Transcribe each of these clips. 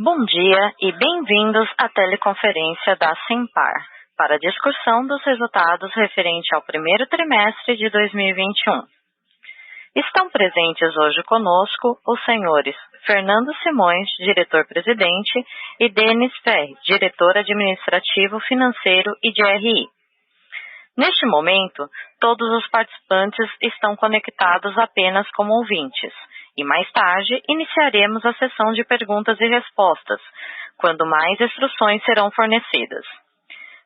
Bom dia e bem-vindos à teleconferência da Simpar para a discussão dos resultados referente ao primeiro trimestre de 2021. Estão presentes hoje conosco os senhores Fernando Simões, diretor-presidente, e Denis Ferri, diretor administrativo, financeiro e de RI. Neste momento, todos os participantes estão conectados apenas como ouvintes. E mais tarde, iniciaremos a sessão de perguntas e respostas, quando mais instruções serão fornecidas.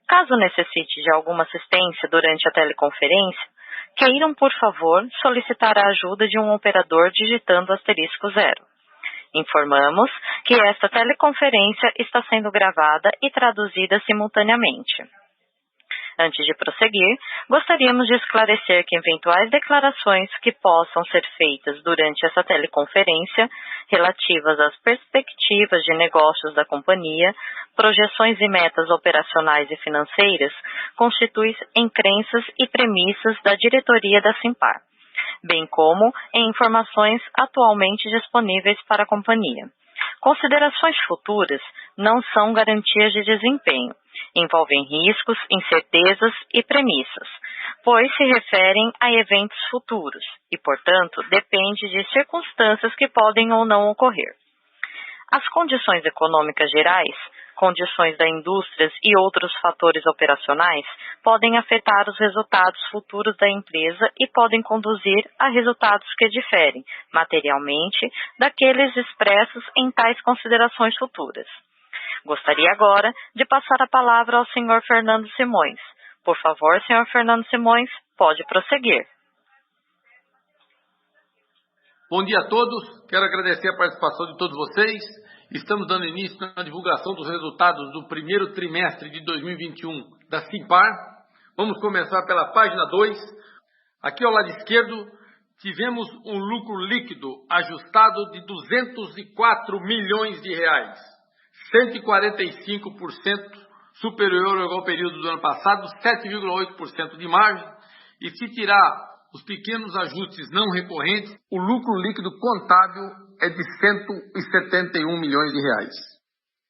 Caso necessite de alguma assistência durante a teleconferência, queiram, por favor, solicitar a ajuda de um operador digitando *0. Informamos que esta teleconferência está sendo gravada e traduzida simultaneamente. Antes de prosseguir, gostaríamos de esclarecer que eventuais declarações que possam ser feitas durante essa teleconferência, relativas às perspectivas de negócios da companhia, projeções e metas operacionais e financeiras, constituem em crenças e premissas da diretoria da Simpar, bem como em informações atualmente disponíveis para a companhia. Considerações futuras não são garantias de desempenho, envolvem riscos, incertezas e premissas, pois se referem a eventos futuros e, portanto, depende de circunstâncias que podem ou não ocorrer. As condições econômicas gerais, condições da indústria e outros fatores operacionais podem afetar os resultados futuros da empresa e podem conduzir a resultados que diferem, materialmente, daqueles expressos em tais considerações futuras. Gostaria agora de passar a palavra ao senhor Fernando Simões. Por favor, senhor Fernando Simões, pode prosseguir. Bom dia a todos, quero agradecer a participação de todos vocês. Estamos dando início na divulgação dos resultados do primeiro trimestre de 2021 da Simpar. Vamos começar pela página 2. Aqui ao lado esquerdo, tivemos um lucro líquido ajustado de 204 milhões de reais, 145% superior ao período do ano passado, 7,8% de margem, e se tirar os pequenos ajustes não recorrentes, o lucro líquido contábil é de 171 milhões de reais.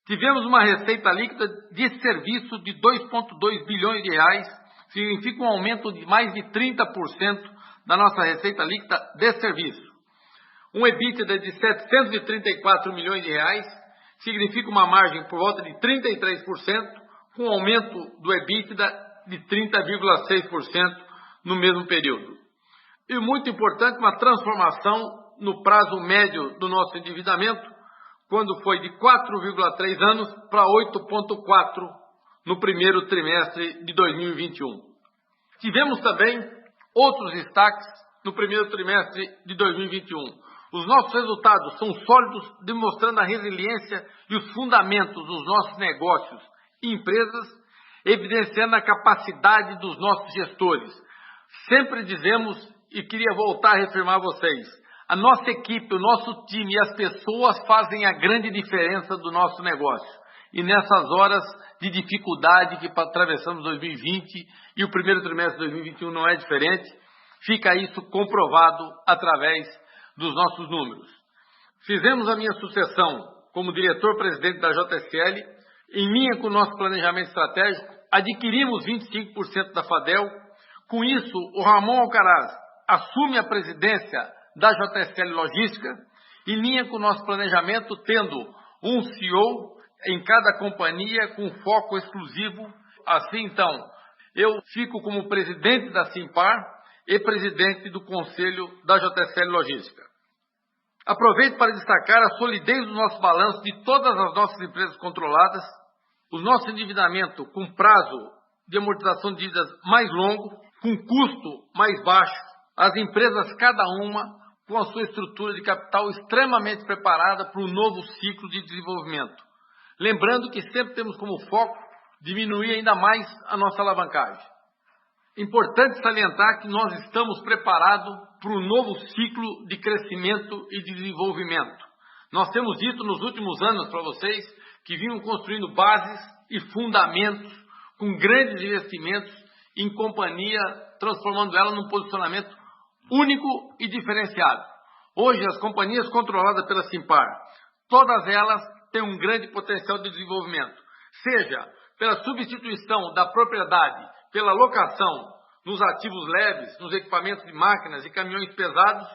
Tivemos uma receita líquida de serviço de 2,2 bilhões de reais, significa um aumento de mais de 30% da nossa receita líquida de serviço. Um EBITDA de 734 milhões de reais, significa uma margem por volta de 33%, com um aumento do EBITDA de 30,6% no mesmo período. E muito importante, uma transformação no prazo médio do nosso endividamento, quando foi de 4,3 anos para 8,4 no primeiro trimestre de 2021. Tivemos também outros destaques no primeiro trimestre de 2021. Os nossos resultados são sólidos, demonstrando a resiliência e os fundamentos dos nossos negócios e empresas, evidenciando a capacidade dos nossos gestores. Sempre dizemos, e queria voltar a reafirmar a vocês, a nossa equipe, o nosso time e as pessoas fazem a grande diferença do nosso negócio. E nessas horas de dificuldade que atravessamos 2020 e o primeiro trimestre de 2021 não é diferente, fica isso comprovado através dos nossos números. Fizemos a minha sucessão como diretor-presidente da JSL, em linha com o nosso planejamento estratégico, adquirimos 25% da Fadel. Com isso, o Ramon Alcaraz assume a presidência da JSL Logística, em linha com o nosso planejamento, tendo um CEO em cada companhia com foco exclusivo. Assim, então, eu fico como presidente da Simpar e presidente do Conselho da JSL Logística. Aproveito para destacar a solidez do nosso balanço de todas as nossas empresas controladas, o nosso endividamento com prazo de amortização de dívidas mais longo, com custo mais baixo, as empresas cada uma com a sua estrutura de capital extremamente preparada para um novo ciclo de desenvolvimento. Lembrando que sempre temos como foco diminuir ainda mais a nossa alavancagem. Importante salientar que nós estamos preparados para um novo ciclo de crescimento e de desenvolvimento. Nós temos dito nos últimos anos para vocês que vinham construindo bases e fundamentos com grandes investimentos em companhia, transformando ela num posicionamento único e diferenciado. Hoje, as companhias controladas pela Simpar, todas elas tem um grande potencial de desenvolvimento, seja pela substituição da propriedade pela locação nos ativos leves, nos equipamentos de máquinas e caminhões pesados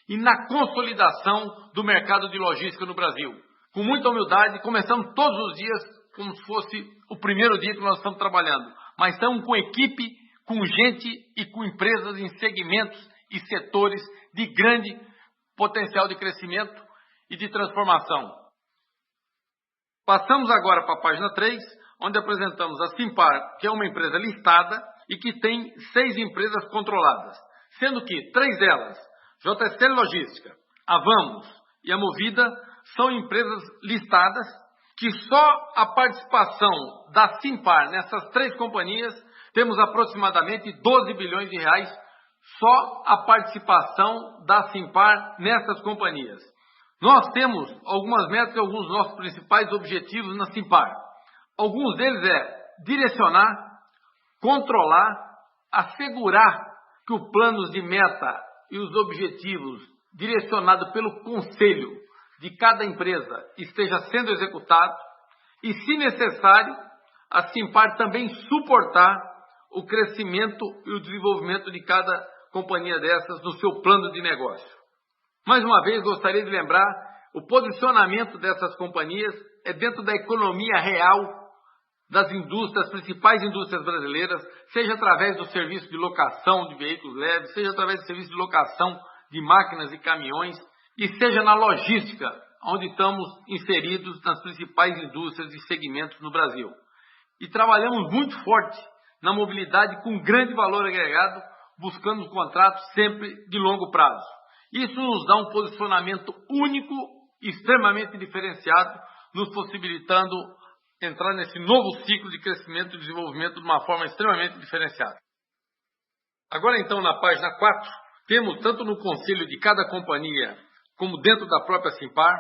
e na consolidação do mercado de logística no Brasil. Com muita humildade, começamos todos os dias como se fosse o primeiro dia que nós estamos trabalhando, mas estamos com equipe, com gente e com empresas em segmentos e setores de grande potencial de crescimento e de transformação. Passamos agora para a página 3, onde apresentamos a Simpar, que é uma empresa listada e que tem 6 empresas controladas, sendo que 3 delas, JSL Logística, a Vamos e a Movida, são empresas listadas que só a participação da Simpar nessas 3 companhias temos aproximadamente 12 bilhões de reais só a participação da Simpar nessas companhias. Nós temos algumas metas e alguns dos nossos principais objetivos na Simpar. Alguns deles é direcionar, controlar, assegurar que os planos de meta e os objetivos direcionados pelo conselho de cada empresa esteja sendo executado e, se necessário, a Simpar também suportar o crescimento e o desenvolvimento de cada companhia dessas no seu plano de negócio. Mais uma vez, gostaria de lembrar, o posicionamento dessas companhias é dentro da economia real das indústrias, das principais indústrias brasileiras, seja através do serviço de locação de veículos leves, seja através do serviço de locação de máquinas e caminhões, e seja na logística, onde estamos inseridos nas principais indústrias e segmentos no Brasil. E trabalhamos muito forte na mobilidade com grande valor agregado, buscando contratos sempre de longo prazo. Isso nos dá um posicionamento único e extremamente diferenciado, nos possibilitando entrar nesse novo ciclo de crescimento e desenvolvimento de uma forma extremamente diferenciada. Agora então, na página 4, temos tanto no conselho de cada companhia, como dentro da própria Simpar,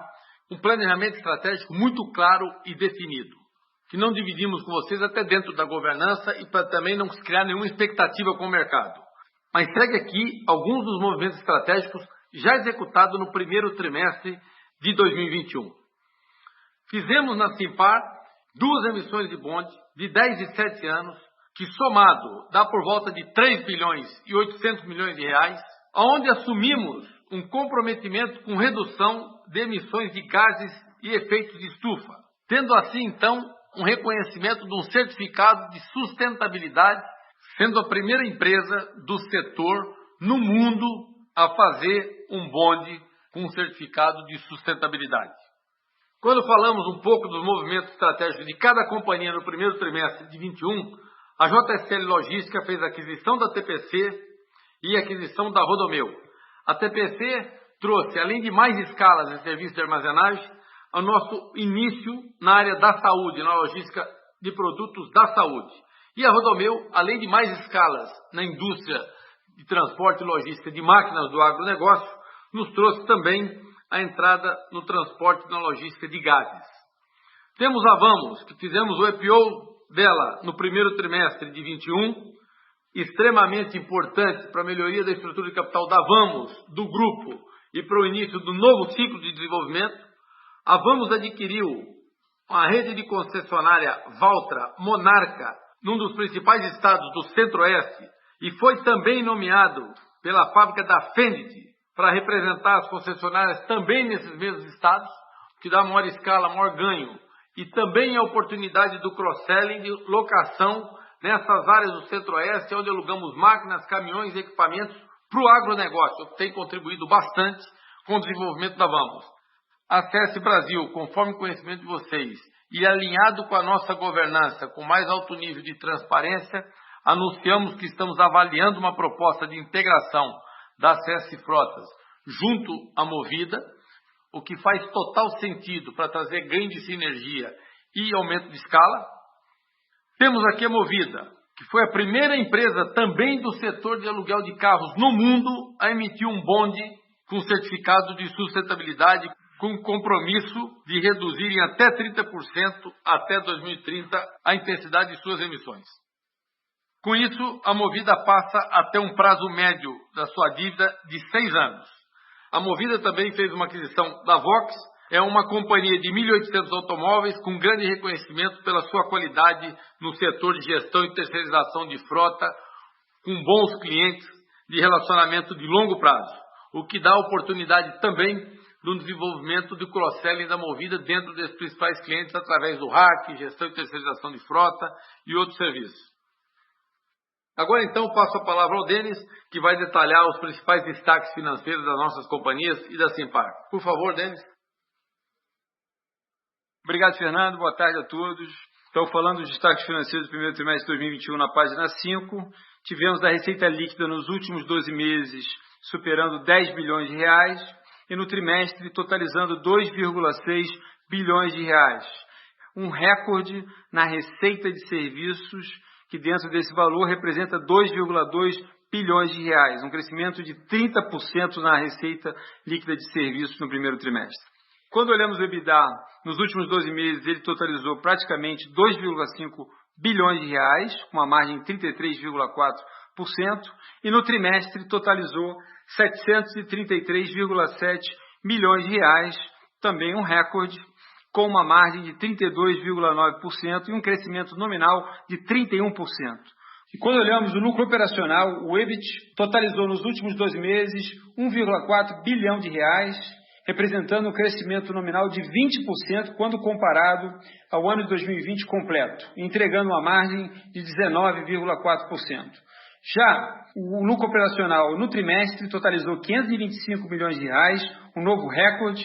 um planejamento estratégico muito claro e definido, que não dividimos com vocês até dentro da governança e para também não criar nenhuma expectativa com o mercado. Mas segue aqui alguns dos movimentos estratégicos já executados no primeiro trimestre de 2021. Fizemos na Simpar 2 emissões de bonde de 10 e 7 anos, que somado dá por volta de 3 bilhões e 800 milhões de reais, onde assumimos um comprometimento com redução de emissões de gases e efeitos de estufa, tendo assim então um reconhecimento de um certificado de sustentabilidade, sendo a primeira empresa do setor no mundo a fazer um bonde com um certificado de sustentabilidade. Quando falamos um pouco dos movimentos estratégicos de cada companhia no primeiro trimestre de 2021, a JSL Logística fez a aquisição da TPC e a aquisição da Rodomeu. A TPC trouxe, além de mais escalas em serviços de armazenagem, o nosso início na área da saúde, na logística de produtos da saúde. E a Rodomeu, além de mais escalas na indústria de transporte e logística de máquinas do agronegócio, nos trouxe também a entrada no transporte e na logística de gases. Temos a Vamos, que fizemos o IPO dela no primeiro trimestre de 21, extremamente importante para a melhoria da estrutura de capital da Vamos, do grupo, e para o início do novo ciclo de desenvolvimento. A Vamos adquiriu a rede de concessionária Valtra Monarca, num dos principais estados do Centro-Oeste, e foi também nomeado pela fábrica da Fendt para representar as concessionárias também nesses mesmos estados, que dá maior escala, maior ganho, e também a oportunidade do cross-selling de locação nessas áreas do Centro-Oeste, onde alugamos máquinas, caminhões e equipamentos para o agronegócio, que tem contribuído bastante com o desenvolvimento da Vamos. Acesse Brasil, conforme o conhecimento de vocês, e alinhado com a nossa governança, com mais alto nível de transparência, anunciamos que estamos avaliando uma proposta de integração da CS Frotas junto à Movida, o que faz total sentido para trazer ganho de sinergia e aumento de escala. Temos aqui a Movida, que foi a primeira empresa também do setor de aluguel de carros no mundo a emitir um bonde com certificado de sustentabilidade, com compromisso de reduzir em até 30% até 2030 a intensidade de suas emissões. Com isso, a Movida passa a ter um prazo médio da sua dívida de 6 anos. A Movida também fez uma aquisição da Vox, é uma companhia de 1.800 automóveis com grande reconhecimento pela sua qualidade no setor de gestão e terceirização de frota, com bons clientes de relacionamento de longo prazo, o que dá oportunidade também do desenvolvimento do cross-selling da Movida dentro dos principais clientes através do RAC, gestão e terceirização de frota e outros serviços. Agora então passo a palavra ao Denis, que vai detalhar os principais destaques financeiros das nossas companhias e da Simpar. Por favor, Denis. Obrigado, Fernando. Boa tarde a todos. Então, falando dos destaques financeiros do primeiro trimestre de 2021, na página 5, tivemos a receita líquida nos últimos 12 meses superando 10 bilhões de reais e no trimestre totalizando 2,6 bilhões de reais. Um recorde na receita de serviços, que dentro desse valor representa 2,2 bilhões de reais, um crescimento de 30% na receita líquida de serviços no primeiro trimestre. Quando olhamos o EBITDA, nos últimos 12 meses, ele totalizou praticamente 2,5 bilhões de reais, com uma margem de 33,4%, e no trimestre totalizou 733,7 milhões de reais, também um recorde, com uma margem de 32,9% e um crescimento nominal de 31%. E quando olhamos o lucro operacional, o EBIT totalizou nos últimos 12 meses 1,4 bilhão de reais, representando um crescimento nominal de 20% quando comparado ao ano de 2020 completo, entregando uma margem de 19,4%. Já o lucro operacional no trimestre totalizou 525 milhões de reais, um novo recorde,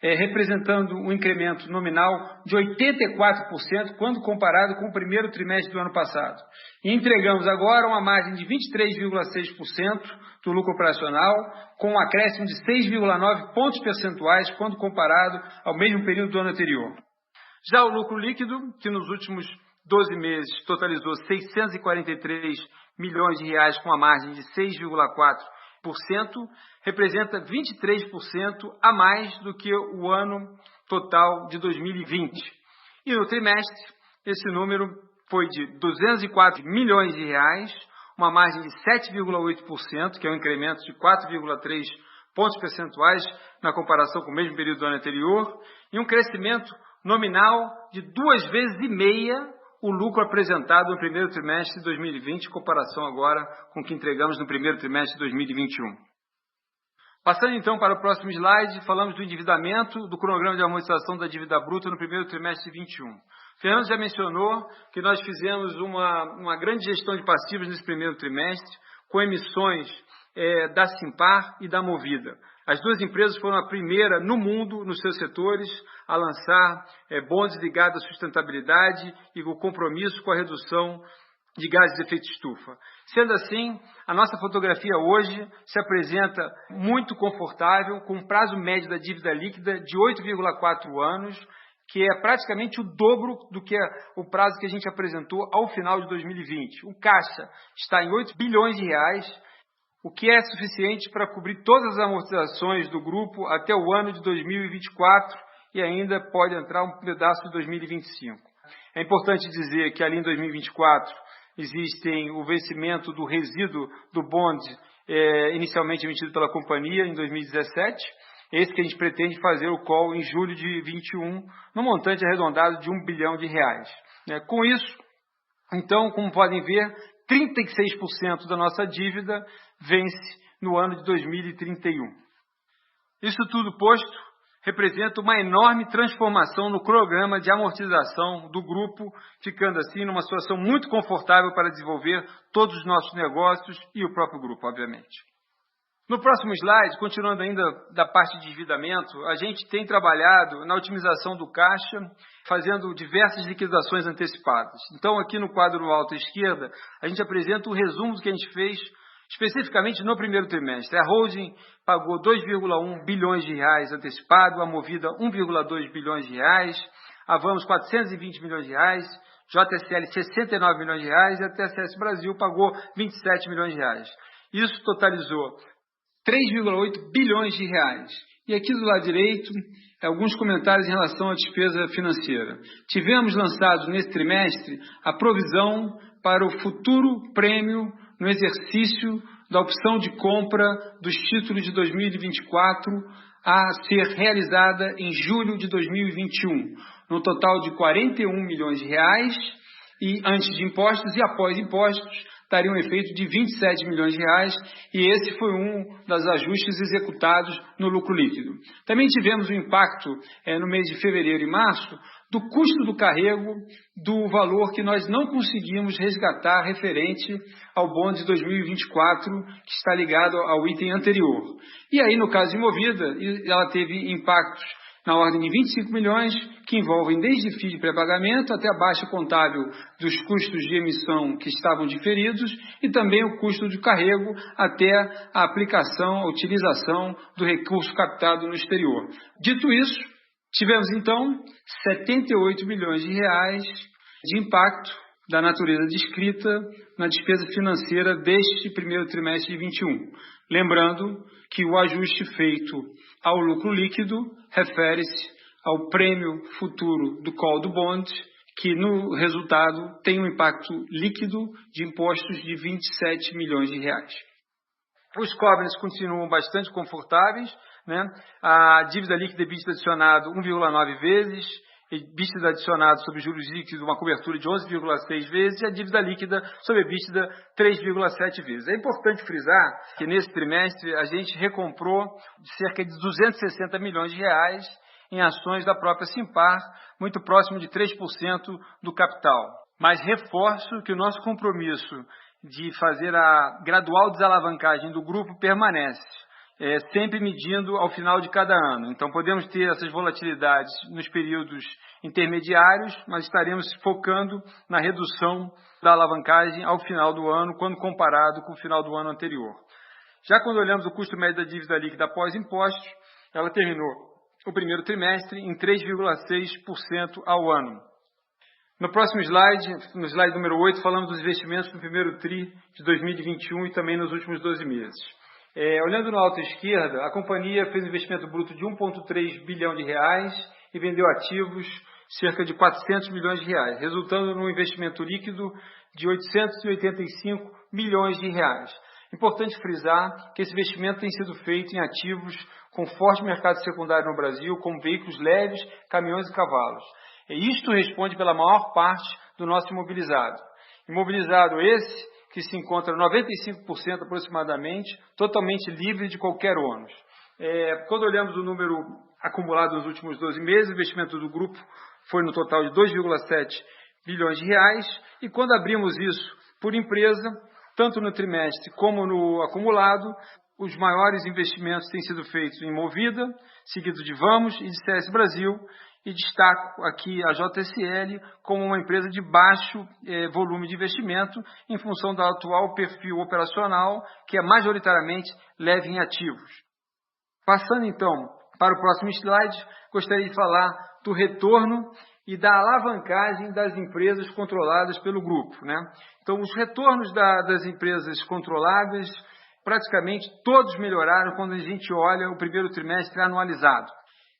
representando um incremento nominal de 84% quando comparado com o primeiro trimestre do ano passado. E entregamos agora uma margem de 23,6% do lucro operacional, com um acréscimo de 6,9 pontos percentuais quando comparado ao mesmo período do ano anterior. Já o lucro líquido, que nos últimos 12 meses totalizou 643 milhões de reais com a margem de 6,4%, representa 23% a mais do que o ano total de 2020. E no trimestre, esse número foi de 204 milhões de reais, uma margem de 7,8%, que é um incremento de 4,3 pontos percentuais na comparação com o mesmo período do ano anterior, e um crescimento nominal de 2,5 vezes o lucro apresentado no primeiro trimestre de 2020, em comparação agora com o que entregamos no primeiro trimestre de 2021. Passando então para o próximo slide, falamos do endividamento, do cronograma de amortização da dívida bruta no primeiro trimestre de 2021. Fernando já mencionou que nós fizemos uma grande gestão de passivos nesse primeiro trimestre, com emissões da Simpar e da Movida. As duas empresas foram a primeira no mundo, nos seus setores, a lançar bonds ligados à sustentabilidade e o compromisso com a redução de gases de efeito estufa. Sendo assim, a nossa fotografia hoje se apresenta muito confortável, com um prazo médio da dívida líquida de 8,4 anos, que é praticamente o dobro do que é o prazo que a gente apresentou ao final de 2020. O caixa está em 8 bilhões de reais, o que é suficiente para cobrir todas as amortizações do grupo até o ano de 2024 e ainda pode entrar um pedaço de 2025. É importante dizer que ali em 2024 existem o vencimento do resíduo do bond inicialmente emitido pela companhia em 2017, esse que a gente pretende fazer o call em julho de 2021, no montante arredondado de 1 bilhão de reais. Com isso, então, como podem ver, 36% da nossa dívida vence no ano de 2031. Isso tudo posto, representa uma enorme transformação no cronograma de amortização do grupo, ficando assim numa situação muito confortável para desenvolver todos os nossos negócios e o próprio grupo, obviamente. No próximo slide, continuando ainda da parte de endividamento, a gente tem trabalhado na otimização do caixa, fazendo diversas liquidações antecipadas. Então, aqui no quadro alto à esquerda, a gente apresenta o resumo do que a gente fez especificamente no primeiro trimestre. A holding pagou 2,1 bilhões de reais antecipado, a Movida 1,2 bilhões de reais, a Vamos 420 milhões de reais, JSL 69 milhões de reais e a TSS Brasil pagou 27 milhões de reais. Isso totalizou 3,8 bilhões de reais. E aqui do lado direito, alguns comentários em relação à despesa financeira. Tivemos lançado nesse trimestre a provisão para o futuro prêmio no exercício da opção de compra dos títulos de 2024 a ser realizada em julho de 2021, no total de R$ 41 milhões, e antes de impostos e após impostos, daria um efeito de R$ 27 milhões, e esse foi um dos ajustes executados no lucro líquido. Também tivemos o impacto no mês de fevereiro e março do custo do carrego do valor que nós não conseguimos resgatar referente ao bond de 2024, que está ligado ao item anterior. E aí, no caso de Movida, ela teve impactos na ordem de 25 milhões, que envolvem desde FII de pré-pagamento até a baixa contábil dos custos de emissão que estavam diferidos e também o custo de carrego até a aplicação, a utilização do recurso captado no exterior. Dito isso, tivemos então R$ 78 milhões de impacto da natureza descrita na despesa financeira deste primeiro trimestre de 21. Lembrando que o ajuste feito ao lucro líquido refere-se ao prêmio futuro do call do bond, que no resultado tem um impacto líquido de impostos de R$ 27 milhões. Os covenants continuam bastante confortáveis, né? A dívida líquida e EBITDA adicionado 1,9 vezes, EBITDA adicionado sobre juros líquidos, uma cobertura de 11,6 vezes, e a dívida líquida sobre EBITDA 3,7 vezes. É importante frisar que nesse trimestre a gente recomprou cerca de 260 milhões de reais em ações da própria Simpar, muito próximo de 3% do capital. Mas reforço que o nosso compromisso de fazer a gradual desalavancagem do grupo permanece, sempre medindo ao final de cada ano. Então, podemos ter essas volatilidades nos períodos intermediários, mas estaremos focando na redução da alavancagem ao final do ano, quando comparado com o final do ano anterior. Já quando olhamos o custo médio da dívida líquida após impostos, ela terminou o primeiro trimestre em 3,6% ao ano. No próximo slide, no slide número 8, falamos dos investimentos no primeiro TRI de 2021 e também nos últimos 12 meses. Olhando na alta esquerda, a companhia fez um investimento bruto de 1,3 bilhão de reais e vendeu ativos cerca de 400 milhões de reais, resultando num investimento líquido de 885 milhões de reais. Importante frisar que esse investimento tem sido feito em ativos com forte mercado secundário no Brasil, como veículos leves, caminhões e cavalos. E isto responde pela maior parte do nosso imobilizado. Imobilizado esse que se encontra 95% aproximadamente, totalmente livre de qualquer ônus. Quando olhamos o número acumulado nos últimos 12 meses, o investimento do grupo foi no total de 2,7 bilhões de reais, e quando abrimos isso por empresa, tanto no trimestre como no acumulado, os maiores investimentos têm sido feitos em Movida, seguido de Vamos e de CS Brasil, e destaco aqui a JSL como uma empresa de baixo volume de investimento em função do atual perfil operacional, que é majoritariamente leve em ativos. Passando então para o próximo slide, gostaria de falar do retorno e da alavancagem das empresas controladas pelo grupo, né? Então, os retornos das empresas controladas, praticamente todos melhoraram quando a gente olha o primeiro trimestre anualizado.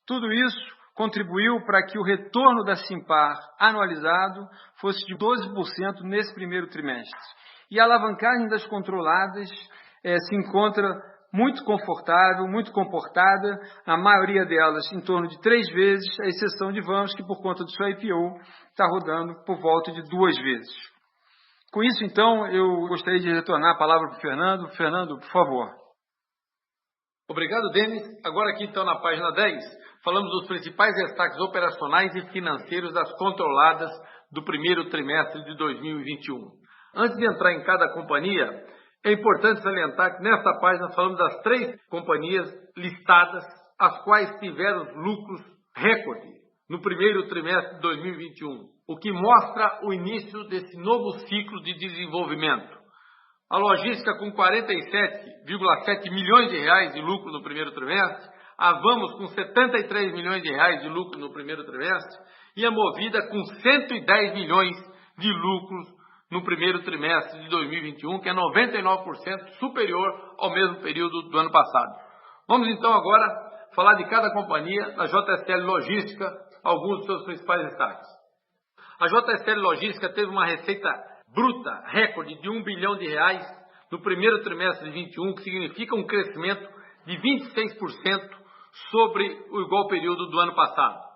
Tudo isso contribuiu para que o retorno da Simpar anualizado fosse de 12% nesse primeiro trimestre. E a alavancagem das controladas se encontra muito confortável, muito comportada, a maioria delas em torno de 3 vezes, a exceção de Vamos, que por conta do seu IPO está rodando por volta de 2 vezes. Com isso, então, eu gostaria de retornar a palavra para o Fernando. Fernando, por favor. Obrigado, Denis. Agora aqui, então, na página 10, falamos dos principais destaques operacionais e financeiros das controladas do primeiro trimestre de 2021. Antes de entrar em cada companhia, é importante salientar que nesta página falamos das 3 companhias listadas, as quais tiveram lucros recorde no primeiro trimestre de 2021, o que mostra o início desse novo ciclo de desenvolvimento. A logística com 47,7 milhões de reais de lucro no primeiro trimestre, a Vamos com 73 milhões de reais de lucro no primeiro trimestre e a Movida com 110 milhões de lucros no primeiro trimestre de 2021, que é 99% superior ao mesmo período do ano passado. Vamos então agora falar de cada companhia da JSL Logística, alguns dos seus principais destaques. A JSL Logística teve uma receita bruta, recorde de 1 bilhão de reais no primeiro trimestre de 21, que significa um crescimento de 26% sobre o igual período do ano passado.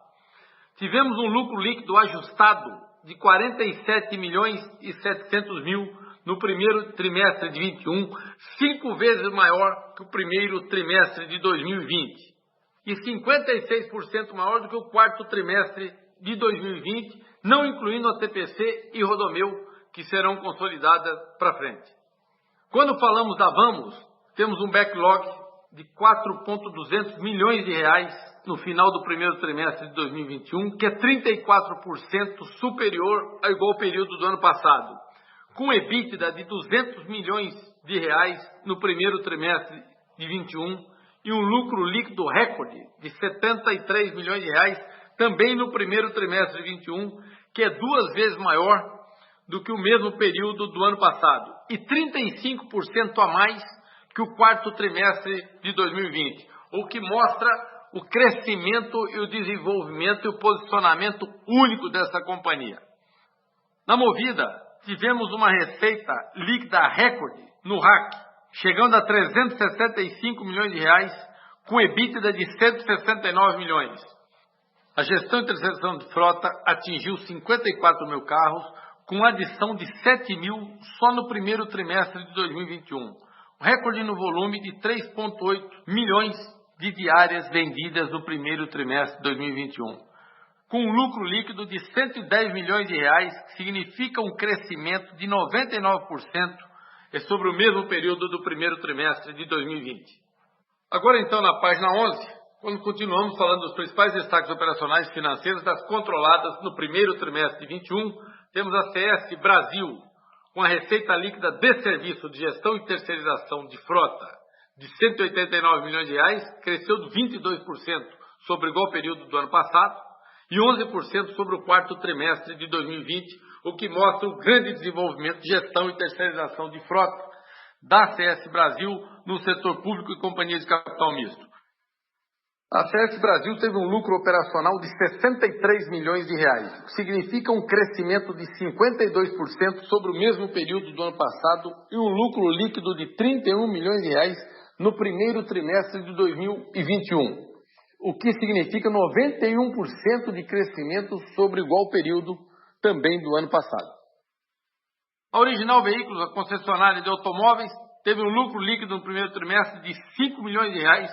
Tivemos um lucro líquido ajustado de 47 milhões e 700 mil no primeiro trimestre de 21, 5 vezes maior que o primeiro trimestre de 2020 e 56% maior do que o quarto trimestre de 2020, não incluindo a TPC e Rodomeu, que serão consolidadas para frente. Quando falamos da Vamos, temos um backlog de 4,200 milhões de reais no final do primeiro trimestre de 2021, que é 34% superior ao igual período do ano passado, com EBITDA de 200 milhões de reais no primeiro trimestre de 21 e um lucro líquido recorde de 73 milhões de reais também no primeiro trimestre de 21, que é 2 vezes maior do que o mesmo período do ano passado e 35% a mais que o quarto trimestre de 2020, o que mostra o crescimento e o desenvolvimento e o posicionamento único dessa companhia. Na Movida, tivemos uma receita líquida recorde no RAC, chegando a 365 milhões de reais, com EBITDA de 169 milhões. A gestão e terceirização de frota atingiu 54 mil carros, com adição de 7 mil só no primeiro trimestre de 2021. Recorde no volume de 3,8 milhões de diárias vendidas no primeiro trimestre de 2021. Com um lucro líquido de 110 milhões de reais, que significa um crescimento de 99% sobre o mesmo período do primeiro trimestre de 2020. Agora então, na página 11, quando continuamos falando dos principais destaques operacionais e financeiros das controladas no primeiro trimestre de 21, temos a CS Brasil, com a receita líquida de serviço de gestão e terceirização de frota de 189 milhões de reais, cresceu de 22% sobre o igual período do ano passado e 11% sobre o quarto trimestre de 2020, o que mostra o grande desenvolvimento de gestão e terceirização de frota da CS Brasil no setor público e companhias de capital misto. A CS Brasil teve um lucro operacional de 63 milhões de reais, o que significa um crescimento de 52% sobre o mesmo período do ano passado e um lucro líquido de 31 milhões de reais no primeiro trimestre de 2021, o que significa 91% de crescimento sobre o igual período também do ano passado. A Original Veículos, a concessionária de automóveis, teve um lucro líquido no primeiro trimestre de 5 milhões de reais,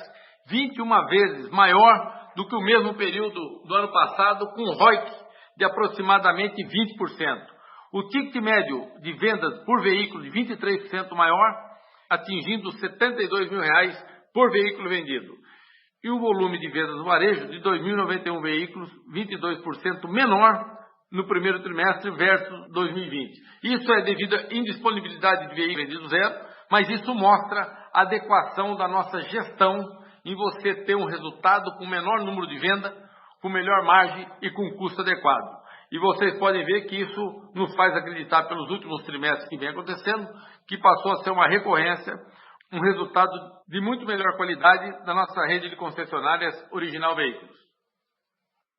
21 vezes maior do que o mesmo período do ano passado, com ROIC de aproximadamente 20%. O ticket médio de vendas por veículo de 23% maior, atingindo 72 mil reais por veículo vendido. E o volume de vendas no varejo de 2.091 veículos, 22% menor no primeiro trimestre versus 2020. Isso é devido à indisponibilidade de veículos vendidos zero, mas isso mostra a adequação da nossa gestão em você ter um resultado com menor número de venda, com melhor margem e com custo adequado. E vocês podem ver que isso nos faz acreditar pelos últimos trimestres que vem acontecendo, que passou a ser uma recorrência, um resultado de muito melhor qualidade da nossa rede de concessionárias Original Veículos.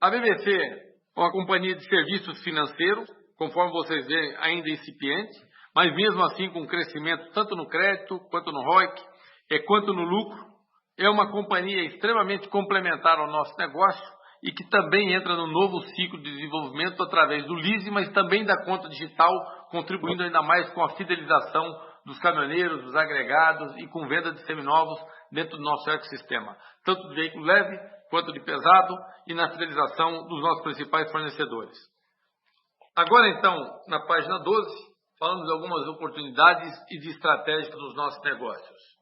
A BBC é uma companhia de serviços financeiros, conforme vocês veem, ainda incipiente, mas mesmo assim com crescimento tanto no crédito, quanto no ROIC, quanto no lucro. É uma companhia extremamente complementar ao nosso negócio e que também entra no novo ciclo de desenvolvimento através do leasing, mas também da conta digital, contribuindo ainda mais com a fidelização dos caminhoneiros, dos agregados e com venda de seminovos dentro do nosso ecossistema, tanto de veículo leve quanto de pesado e na fidelização dos nossos principais fornecedores. Agora então, na página 12, falamos de algumas oportunidades e de estratégias dos nossos negócios.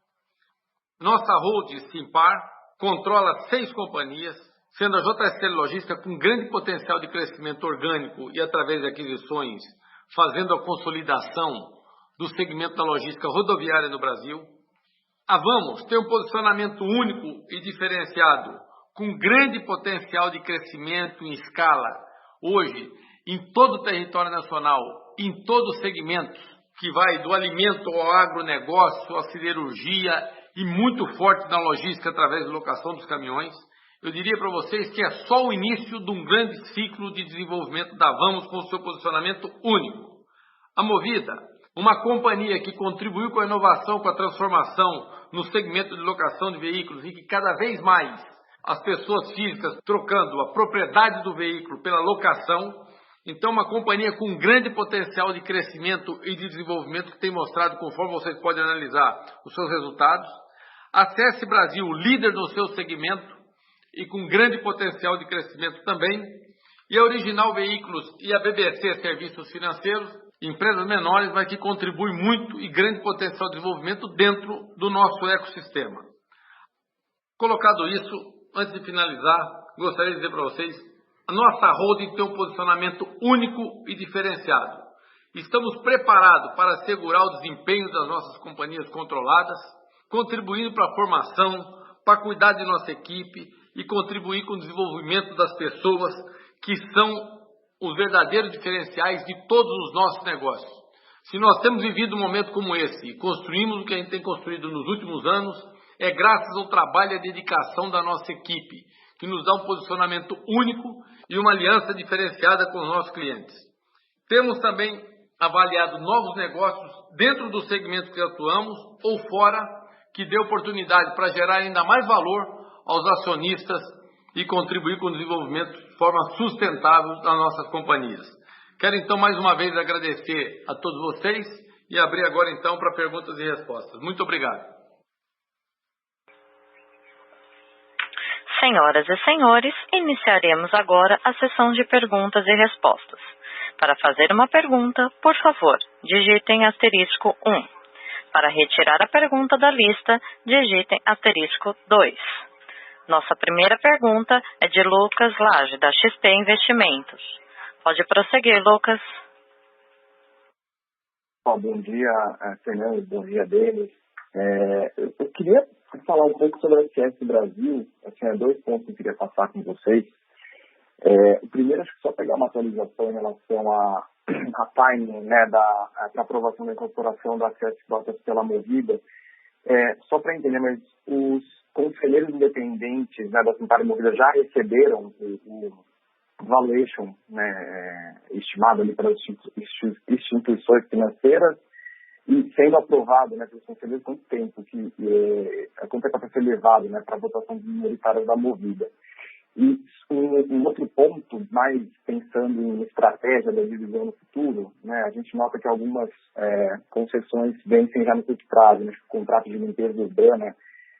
Nossa holding Simpar controla 6 companhias, sendo a JSL Logística com grande potencial de crescimento orgânico e através de aquisições, fazendo a consolidação do segmento da logística rodoviária no Brasil. A Vamos tem um posicionamento único e diferenciado, com grande potencial de crescimento em escala, hoje, em todo o território nacional, em todos os segmentos, que vai do alimento ao agronegócio, à siderurgia, e muito forte na logística através da locação dos caminhões. Eu diria para vocês que é só o início de um grande ciclo de desenvolvimento da Vamos com o seu posicionamento único. A Movida Uma companhia que contribuiu com a inovação, com a transformação no segmento de locação de veículos e que cada vez mais as pessoas físicas trocando a propriedade do veículo pela locação. Então, uma companhia com grande potencial de crescimento e de desenvolvimento que tem mostrado, conforme vocês podem analisar, os seus resultados. A CS Brasil, líder no seu segmento e com grande potencial de crescimento também. E a Original Veículos e a BBC Serviços Financeiros, empresas menores, mas que contribuem muito e grande potencial de desenvolvimento dentro do nosso ecossistema. Colocado isso, antes de finalizar, gostaria de dizer para vocês, a nossa holding tem um posicionamento único e diferenciado. Estamos preparados para assegurar o desempenho das nossas companhias controladas, contribuindo para a formação, para cuidar de nossa equipe e contribuir com o desenvolvimento das pessoas que são os verdadeiros diferenciais de todos os nossos negócios. Se nós temos vivido um momento como esse e construímos o que a gente tem construído nos últimos anos, é graças ao trabalho e à dedicação da nossa equipe, que nos dá um posicionamento único e uma aliança diferenciada com os nossos clientes. Temos também avaliado novos negócios dentro do segmento que atuamos ou fora, que dê oportunidade para gerar ainda mais valor aos acionistas e contribuir com o desenvolvimento de forma sustentável das nossas companhias. Quero então mais uma vez agradecer a todos vocês e abrir agora então para perguntas e respostas. Muito obrigado. Senhoras e senhores, iniciaremos agora a sessão de perguntas e respostas. Para fazer uma pergunta, por favor, digitem asterisco 1. Para retirar a pergunta da lista, digitem asterisco 2. Nossa primeira pergunta é de Lucas Lage, da XP Investimentos. Pode prosseguir, Lucas. Bom dia, Fernando. Bom dia, Denis. Eu queria falar um pouco sobre a CS Brasil. Assim, 2 pontos que eu queria passar com vocês. O primeiro, acho que só pegar uma atualização em relação a timing, né, da aprovação da incorporação da CS Frotas pela Movida. Só para entender, mas os conselheiros independentes, né, da Simpar Movida já receberam o valuation, né, estimado ali pelas instituições financeiras e sendo aprovado, né, pelos conselheiros, quanto tempo que quanto é para ser levado, né, para a votação minoritária da Movida. E um outro ponto, mais pensando em estratégia da divisão no futuro, né, a gente nota que algumas concessões vencem já no curto prazo, né, o contrato de limpeza urbana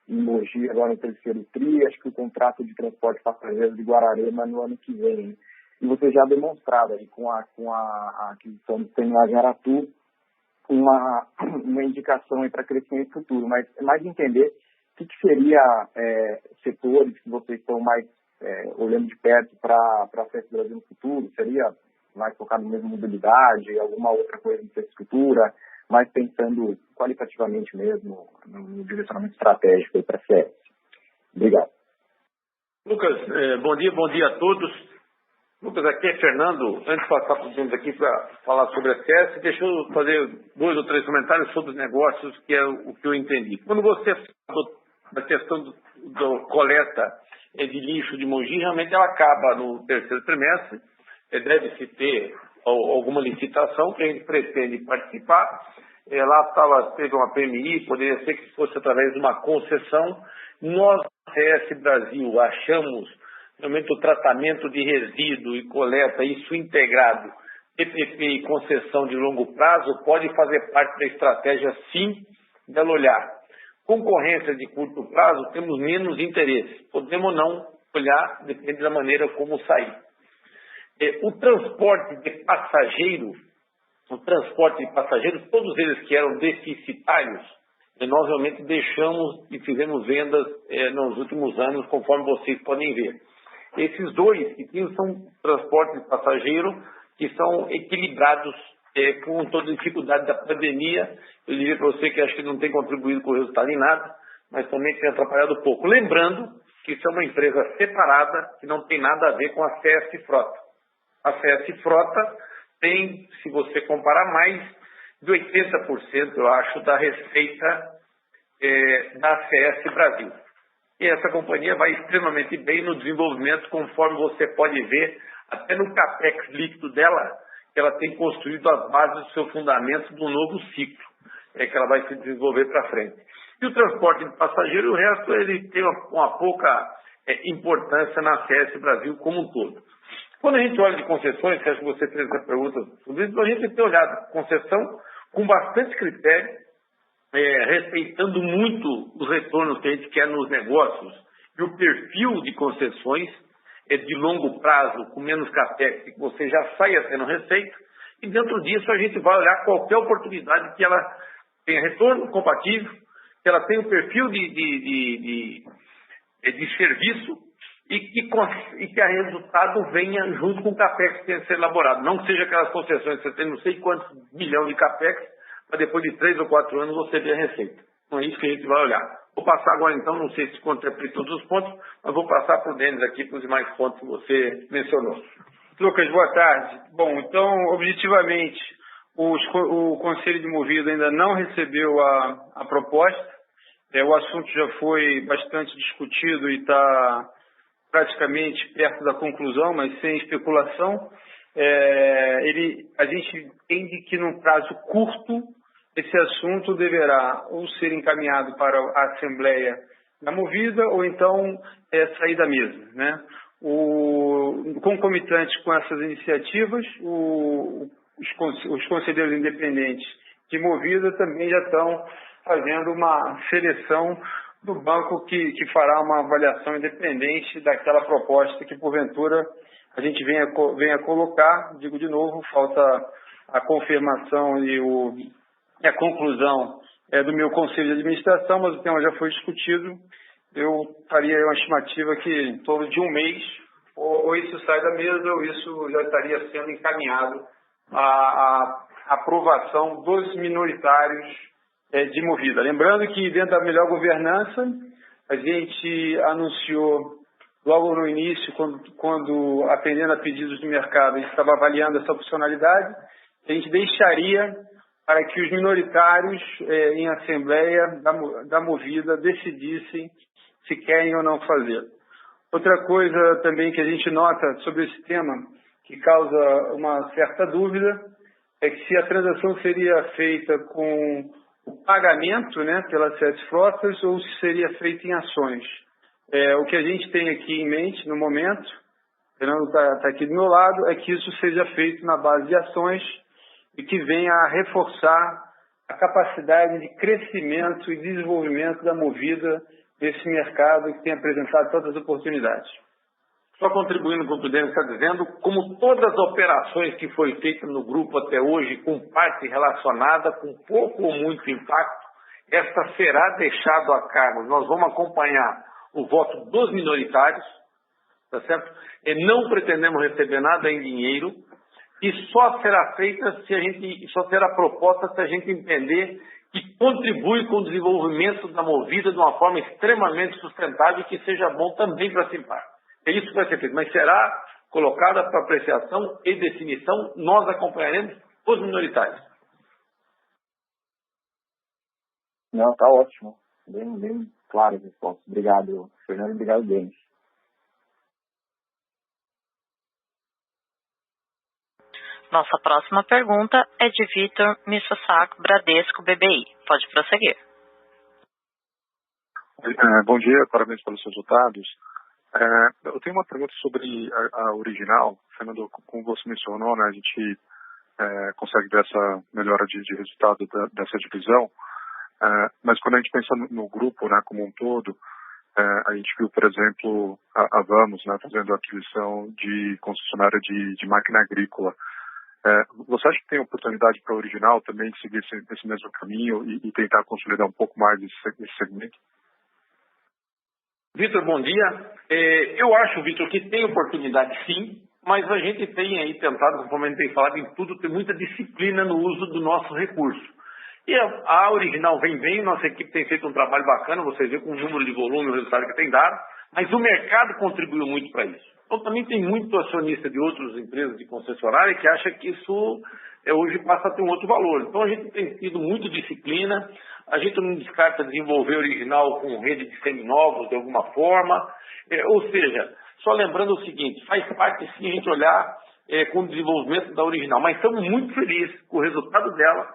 em Mogi agora no terceiro TRI, acho que o contrato de transporte de passageiros de Guararema no ano que vem. E você já demonstrado aí com a aquisição do terminal de Aratu uma indicação para crescimento futuro, mas é mais entender o que seria setores que vocês estão mais olhando de perto para a CS Brasil no futuro. Seria mais focado mesmo em mobilidade, alguma outra coisa de infraestrutura, mas pensando qualitativamente mesmo no direcionamento estratégico para a CS. Obrigado. Lucas, bom dia a todos. Lucas, aqui é Fernando. Antes de passar para os aqui para falar sobre a CS, deixa eu fazer 2 ou 3 comentários sobre os negócios, que é o que eu entendi. Quando você falou da questão do coleta de lixo de Mogi, realmente ela acaba no terceiro trimestre. Deve-se ter alguma licitação que a gente pretende participar. Lá teve uma PMI, poderia ser que fosse através de uma concessão. Nós, CS Brasil, achamos realmente o tratamento de resíduo e coleta, isso integrado, PPP e concessão de longo prazo, pode fazer parte da estratégia, sim, dela olhar. Concorrência de curto prazo, temos menos interesse. Podemos não olhar, depende da maneira como sair. O transporte de passageiros, todos eles que eram deficitários, nós realmente deixamos e fizemos vendas nos últimos anos, conforme vocês podem ver. Esses 2 que tinham são transportes de passageiro que são equilibrados com toda a dificuldade da pandemia. Eu diria para você que acho que não tem contribuído com o resultado em nada, mas também tem atrapalhado um pouco. Lembrando que isso é uma empresa separada, que não tem nada a ver com a CS Frota. A CS Frota tem, se você comparar, mais de 80%, eu acho, da receita da CS Brasil. E essa companhia vai extremamente bem no desenvolvimento, conforme você pode ver, até no CAPEX líquido dela, ela tem construído as bases do seu fundamento do novo ciclo, que ela vai se desenvolver para frente. E o transporte de passageiro, o resto, ele tem uma pouca importância na CS Brasil como um todo. Quando a gente olha de concessões, que acho que você fez essa pergunta sobre isso, a gente tem olhado concessão com bastante critério, respeitando muito os retornos que a gente quer nos negócios e o perfil de concessões de longo prazo, com menos capex, que você já saia tendo receita, e dentro disso a gente vai olhar qualquer oportunidade que ela tenha retorno compatível, que ela tenha um perfil de serviço e que a resultado venha junto com o capex que tem que ser elaborado. Não que seja aquelas concessões que você tem não sei quantos milhões de capex, mas depois de 3 ou 4 anos você vê a receita. Então é isso que a gente vai olhar. Vou passar agora então, não sei se contemplei todos os pontos, mas vou passar para o Denis aqui para os demais pontos que você mencionou. Lucas, boa tarde. Bom, então, objetivamente, o Conselho de Movida ainda não recebeu a proposta. O assunto já foi bastante discutido e está praticamente perto da conclusão, mas sem especulação. A gente entende que num prazo curto esse assunto deverá ou ser encaminhado para a Assembleia da Movida ou então sair da mesa, né? Concomitante com essas iniciativas, os conselheiros independentes de Movida também já estão fazendo uma seleção do banco que fará uma avaliação independente daquela proposta que, porventura, a gente venha colocar. Digo de novo, falta a confirmação e a conclusão do meu conselho de administração, mas o tema já foi discutido. Eu faria uma estimativa que em torno de um mês, ou isso sai da mesa, ou isso já estaria sendo encaminhado à aprovação dos minoritários de Movida. Lembrando que dentro da melhor governança, a gente anunciou logo no início, quando atendendo a pedidos do mercado, a gente estava avaliando essa opcionalidade, a gente deixaria para que os minoritários em assembleia da Movida decidissem se querem ou não fazer. Outra coisa também que a gente nota sobre esse tema, que causa uma certa dúvida, é que se a transação seria feita com o pagamento, né, pelas 7 frotas ou se seria feita em ações. O que a gente tem aqui em mente no momento, o Fernando está aqui do meu lado, é que isso seja feito na base de ações e que venha a reforçar a capacidade de crescimento e desenvolvimento da Movida nesse mercado que tem apresentado tantas oportunidades. Só contribuindo com o que o Denis está dizendo, como todas as operações que foi feita no grupo até hoje, com parte relacionada, com pouco ou muito impacto, esta será deixada a cargo. Nós vamos acompanhar o voto dos minoritários, tá certo? E não pretendemos receber nada em dinheiro, e só será feita só será proposta se a gente entender que contribui com o desenvolvimento da Movida de uma forma extremamente sustentável e que seja bom também para a Simpar. É isso que vai ser feito, mas será colocada para apreciação e definição, nós acompanharemos os minoritários. Não, está ótimo. Bem claro a resposta. Obrigado, Fernando. Obrigado, Denis. Nossa próxima pergunta é de Vitor Missossaco, Bradesco BBI. Pode prosseguir. Bom dia, parabéns pelos resultados. Eu tenho uma pergunta sobre a Original. Fernando, como você mencionou, né, a gente consegue ver essa melhora de resultado dessa divisão, mas quando a gente pensa no grupo, né, como um todo, a gente viu, por exemplo, a Vamos, né, fazendo a aquisição de concessionária de máquina agrícola. Você acha que tem oportunidade para a Original também de seguir esse mesmo caminho e tentar consolidar um pouco mais esse segmento? Vitor, bom dia. Eu acho, Vitor, que tem oportunidade sim, mas a gente tem aí tentado, conforme a gente tem falado em tudo, ter muita disciplina no uso do nosso recurso. E a Original vem bem, nossa equipe tem feito um trabalho bacana, vocês viram com o número de volume, o resultado que tem dado, mas o mercado contribuiu muito para isso. Então também tem muito acionista de outras empresas de concessionária que acha que isso hoje passa a ter um outro valor. Então a gente tem tido muita disciplina, a gente não descarta desenvolver Original com rede de seminovos de alguma forma, ou seja, só lembrando o seguinte, faz parte sim a gente olhar com o desenvolvimento da Original. Mas estamos muito felizes com o resultado dela.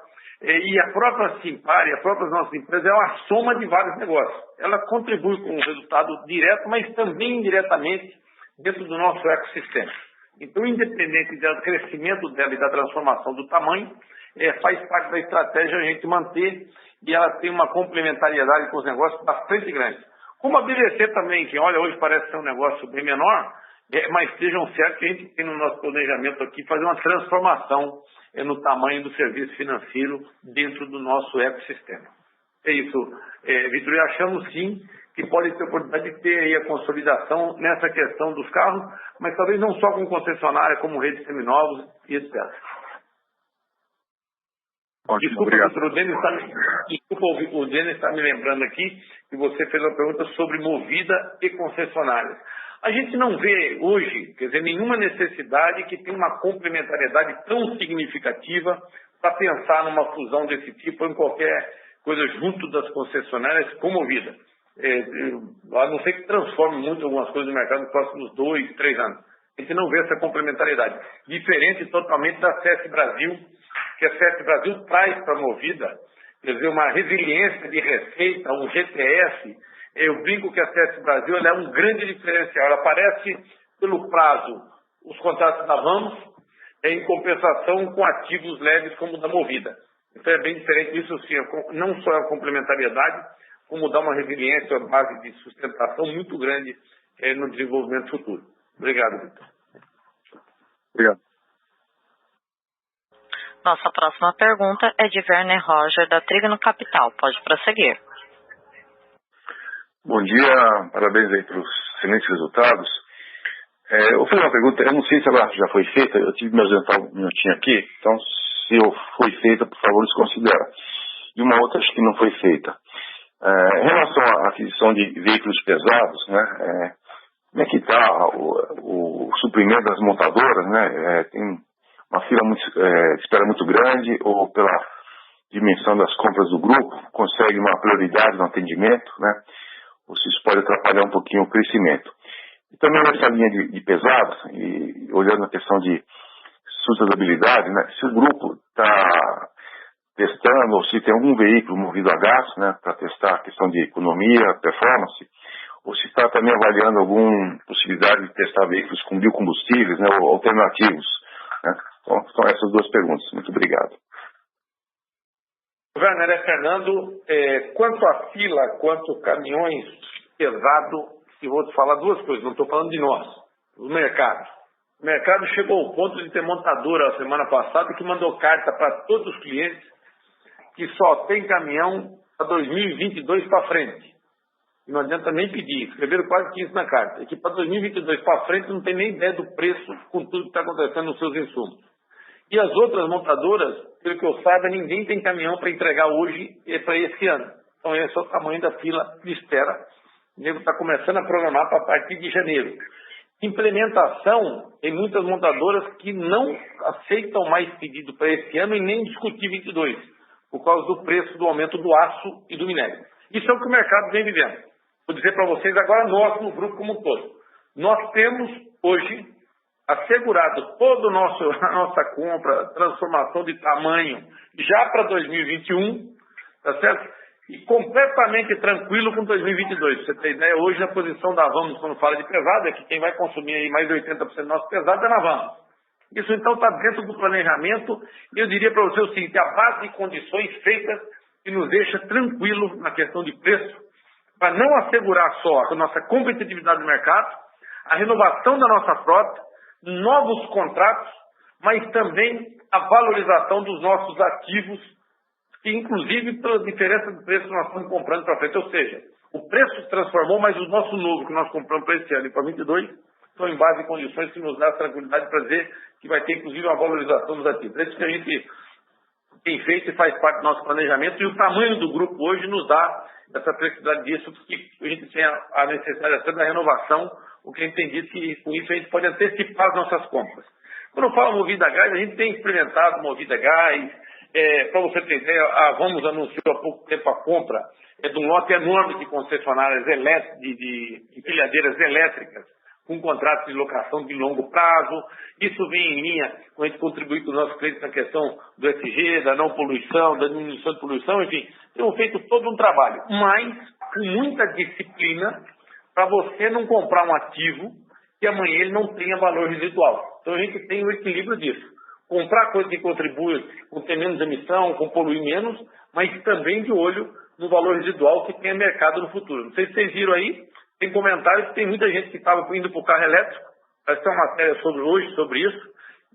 E a própria Simpar e as próprias nossas empresas é uma soma de vários negócios. Ela contribui com o resultado direto, mas também indiretamente dentro do nosso ecossistema. Então, independente do crescimento dela e da transformação do tamanho, faz parte da estratégia a gente manter, e ela tem uma complementariedade com os negócios bastante grande. Como a BVC também, que olha, hoje parece ser um negócio bem menor, mas estejam certos que a gente tem no nosso planejamento aqui fazer uma transformação no tamanho do serviço financeiro dentro do nosso ecossistema. É isso, Vitor, e achamos sim que pode ter oportunidade de ter aí a consolidação nessa questão dos carros, mas talvez não só com concessionária, como redes seminovos e etc. Ótimo, Desculpa, obrigado. Vitor, o Denis está me lembrando aqui que você fez uma pergunta sobre Movida e concessionárias. A gente não vê hoje, quer dizer, nenhuma necessidade que tenha uma complementariedade tão significativa para pensar numa fusão desse tipo ou em qualquer coisa junto das concessionárias com Movida. A não ser que transforme muito algumas coisas no mercado nos próximos 2, 3 anos. A gente não vê essa complementariedade. Diferente totalmente da CS Brasil, que a CS Brasil traz para a Movida, quer dizer, uma resiliência de receita, um GTS. Eu brinco que a CS Brasil ela é um grande diferencial. Ela aparece pelo prazo, os contratos da Vamos, em compensação com ativos leves como o da Movida. Então é bem diferente isso, sim, não só a complementariedade, como dar uma resiliência, uma base de sustentação muito grande no desenvolvimento futuro. Obrigado, Vitor. Obrigado. Nossa próxima pergunta é de Werner Roger, da Trígono Capital. Pode prosseguir. Bom dia, parabéns aí pelos excelentes resultados. Eu vou fazer uma pergunta, eu não sei se ela já foi feita, eu tive que me ausentar um minutinho aqui, então se foi feita, por favor, desconsidera. E uma outra acho que não foi feita. Em relação à aquisição de veículos pesados, né, como é que está o suprimento das montadoras, né? Tem uma fila de espera muito grande, ou pela dimensão das compras do grupo, consegue uma prioridade no atendimento, né? Ou se isso pode atrapalhar um pouquinho o crescimento. E também nessa linha de pesados, e olhando a questão de sustentabilidade, né? Se o grupo está testando, ou se tem algum veículo movido a gás, né, para testar a questão de economia, performance, ou se está também avaliando alguma possibilidade de testar veículos com biocombustíveis, né, ou alternativos, né? Então, são essas duas perguntas. Muito obrigado. Werner, Fernando, quanto à fila, quanto caminhões pesados, eu vou te falar duas coisas, não estou falando de nós, os mercados. O mercado chegou ao ponto de ter montadora a semana passada que mandou carta para todos os clientes que só tem caminhão para 2022 para frente. E não adianta nem pedir, escreveram quase que isso na carta. E que para 2022 para frente não tem nem ideia do preço com tudo que está acontecendo nos seus insumos. E as outras montadoras, pelo que eu saiba, ninguém tem caminhão para entregar hoje e para esse ano. Então esse é o tamanho da fila de espera. O nego está começando a programar para a partir de janeiro. Implementação, tem muitas montadoras que não aceitam mais pedido para esse ano e nem discutir 22, por causa do preço do aumento do aço e do minério. Isso é o que o mercado vem vivendo. Vou dizer para vocês agora, nós no grupo como um todo. Nós temos hoje assegurado toda a nossa compra, transformação de tamanho, já para 2021, tá certo? E completamente tranquilo com 2022. Pra você ter ideia, hoje na posição da Vamos, quando fala de pesado, é que quem vai consumir aí mais de 80% do nosso pesado é na Vamos. Isso então está dentro do planejamento, e eu diria para você o seguinte, a base de condições feitas que nos deixa tranquilo na questão de preço, para não assegurar só a nossa competitividade no mercado, a renovação da nossa frota, novos contratos, mas também a valorização dos nossos ativos, que inclusive pela diferença do preço que nós estamos comprando para frente. Ou seja, o preço se transformou, mas o nosso novo que nós compramos para esse ano e para 22 estão em base de condições que nos dá tranquilidade para dizer que vai ter inclusive uma valorização dos ativos. É isso que a gente tem feito e faz parte do nosso planejamento, e o tamanho do grupo hoje nos dá essa flexibilidade disso, porque a gente tem a necessidade até da renovação, o que a gente tem dito que com isso a gente pode antecipar as nossas compras. Quando eu falo Movida a Gás, a gente tem experimentado Movida a Gás. Para você ter ideia, a Vamos anunciou há pouco tempo a compra de um lote enorme de concessionárias elétricas, de empilhadeiras elétricas, com contratos de locação de longo prazo. Isso vem em linha com a gente contribuir com os nossos clientes na questão do ESG, da não poluição, da diminuição de poluição, enfim. Temos feito todo um trabalho, mas com muita disciplina para você não comprar um ativo que amanhã ele não tenha valor residual. Então a gente tem o equilíbrio disso. Comprar coisa que contribui com ter menos emissão, com poluir menos, mas também de olho no valor residual que tenha mercado no futuro. Não sei se vocês viram aí, tem comentários que tem muita gente que estava indo para o carro elétrico, vai ter uma matéria hoje sobre isso,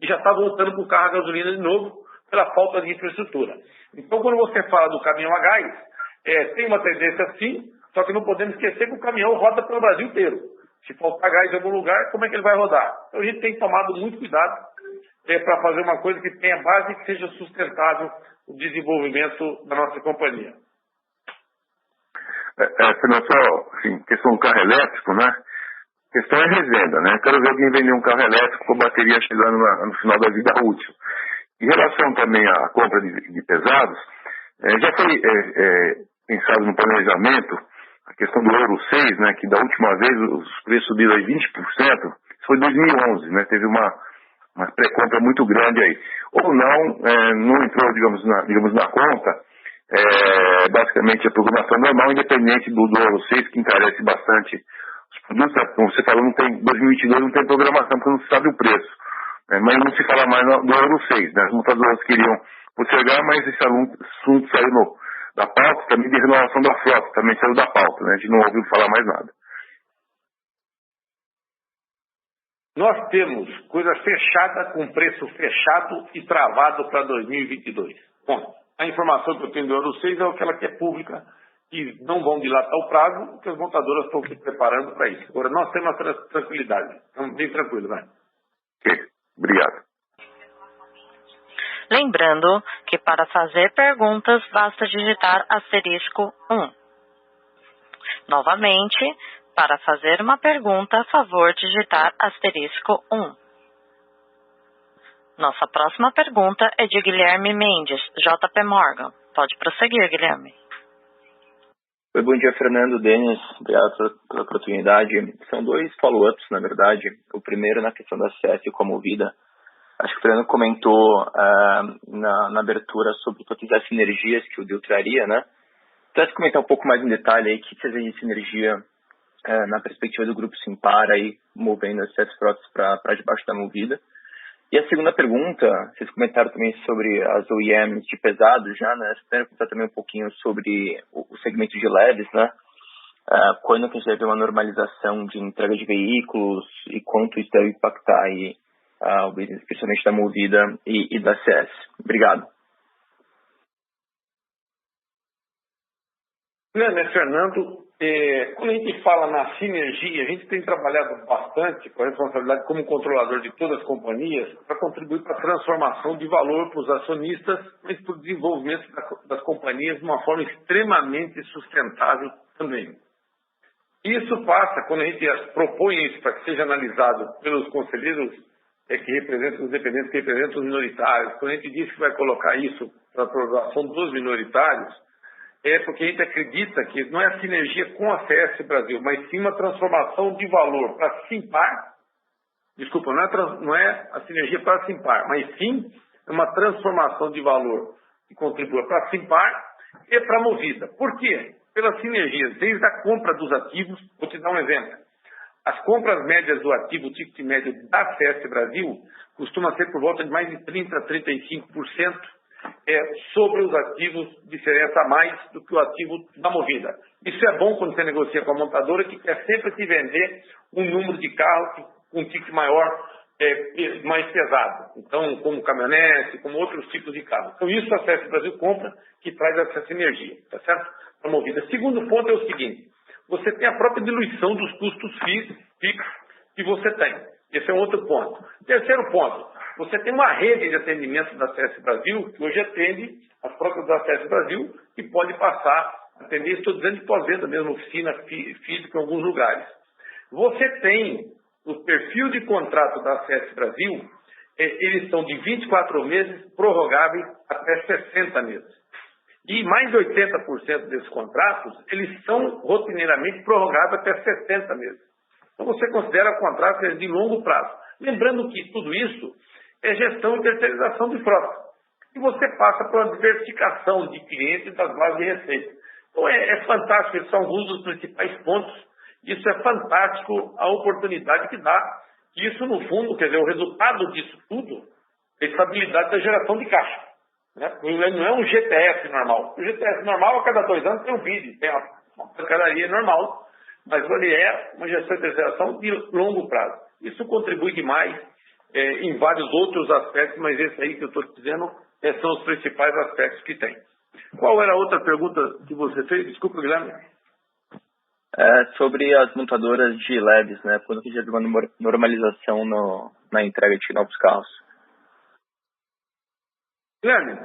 e já está voltando para o carro a gasolina de novo, pela falta de infraestrutura. Então, quando você fala do caminhão a gás, tem uma tendência sim, só que não podemos esquecer que o caminhão roda pelo Brasil inteiro. Se faltar gás em algum lugar, como é que ele vai rodar? Então, a gente tem tomado muito cuidado para fazer uma coisa que tenha base e que seja sustentável o desenvolvimento da nossa companhia. Fernando, só, assim, questão do carro elétrico, né? A questão é revenda, né? Quero ver alguém vender um carro elétrico com bateria chegando no final da vida útil. Em relação também à compra de pesados, já foi pensado no planejamento a questão do Euro 6, né? Que da última vez os preços subiram aí 20%, isso foi em 2011, né? Teve uma pré-compra muito grande aí. Ou não entrou, digamos, na conta, basicamente a programação normal, independente do Euro 6, que encarece bastante os produtos. Como você falou, 2022 não tem programação, porque não se sabe o preço. Mas não se fala mais do Euro 6. Né? As montadoras queriam postergar, mas esse assunto saiu da pauta, também de renovação da frota, também saiu da pauta. Né? A gente não ouviu falar mais nada. Nós temos coisa fechada com preço fechado e travado para 2022. Bom, a informação que eu tenho do Euro 6 é aquela que é pública, que não vão dilatar o prazo, que as montadoras estão se preparando para isso. Agora, nós temos a tranquilidade. Estamos bem tranquilos, né? Ok, obrigado. Lembrando que para fazer perguntas basta digitar *1. Novamente, para fazer uma pergunta, a favor digitar *1. Nossa próxima pergunta é de Guilherme Mendes, JP Morgan. Pode prosseguir, Guilherme. Oi, bom dia, Fernando, Denis. Obrigado pela oportunidade. São dois follow-ups, na verdade. O primeiro na questão da CS com a Movida. Acho que o Fernando comentou na abertura sobre potenciais sinergias que o deal traria, né? Pudesse comentar um pouco mais em detalhe aí, que seja de sinergia na perspectiva do Grupo Simpar, aí, movendo as CS frotas para debaixo da Movida. E a segunda pergunta, vocês comentaram também sobre as OEMs de pesados já, né? Vocês poderiam contar também um pouquinho sobre o segmento de leves, né? Quando que a gente deve ter uma normalização de entrega de veículos e quanto isso deve impactar aí o business, principalmente da Movida e da CS. Obrigado. Fernando, quando a gente fala na sinergia, a gente tem trabalhado bastante com a responsabilidade como controlador de todas as companhias para contribuir para a transformação de valor para os acionistas, mas para o desenvolvimento das companhias de uma forma extremamente sustentável também. Isso passa, quando a gente propõe isso para que seja analisado pelos conselheiros que representam os dependentes, que representam os minoritários, quando a gente diz que vai colocar isso para a aprovação dos minoritários, é porque a gente acredita que não é a sinergia com a CS Brasil, mas sim uma transformação de valor para a Simpar. Desculpa, não é a sinergia para a Simpar, mas sim uma transformação de valor que contribua para a Simpar e para a Movida. Por quê? Pelas sinergias, desde a compra dos ativos. Vou te dar um exemplo. As compras médias do ativo, o ticket médio da CS Brasil, costuma ser por volta de mais de 30% a 35%. Sobre os ativos diferença mais do que o ativo da Movida. Isso é bom quando você negocia com a montadora, que quer sempre te vender um número de carros com um ticket maior, mais pesado. Então, como caminhonete, como outros tipos de carros. Então, isso a CS Brasil compra, que traz essa sinergia, tá certo? A Movida. Segundo ponto é o seguinte: você tem a própria diluição dos custos fixos que você tem. Esse é um outro ponto. Terceiro ponto: você tem uma rede de atendimento da CS Brasil, que hoje atende as próprias da CS Brasil, e pode passar a atender, estou dizendo de pós-venda mesmo, oficina física em alguns lugares. Você tem o perfil de contrato da CS Brasil, eles são de 24 meses, prorrogáveis até 60 meses. E mais de 80% desses contratos, eles são rotineiramente prorrogados até 60 meses. Então você considera contratos que é de longo prazo. Lembrando que tudo isso é gestão e terceirização de frota. E você passa por uma diversificação de clientes das bases de receita. Então é fantástico, esses são alguns dos principais pontos. Isso é fantástico, a oportunidade que dá. Isso, no fundo, quer dizer, o resultado disso tudo é a estabilidade da geração de caixa. Né? Não é um GTS normal. O GTS normal, a cada 2 anos, tem um BID, tem uma pancadaria normal, mas ele é uma gestão de terceirização de longo prazo. Isso contribui demais em vários outros aspectos, mas esse aí que eu estou te dizendo são os principais aspectos que tem. Qual era a outra pergunta que você fez? Desculpa, Guilherme. Sobre as montadoras de LEDs, né? Quando que já teve uma normalização na entrega de novos carros? Guilherme,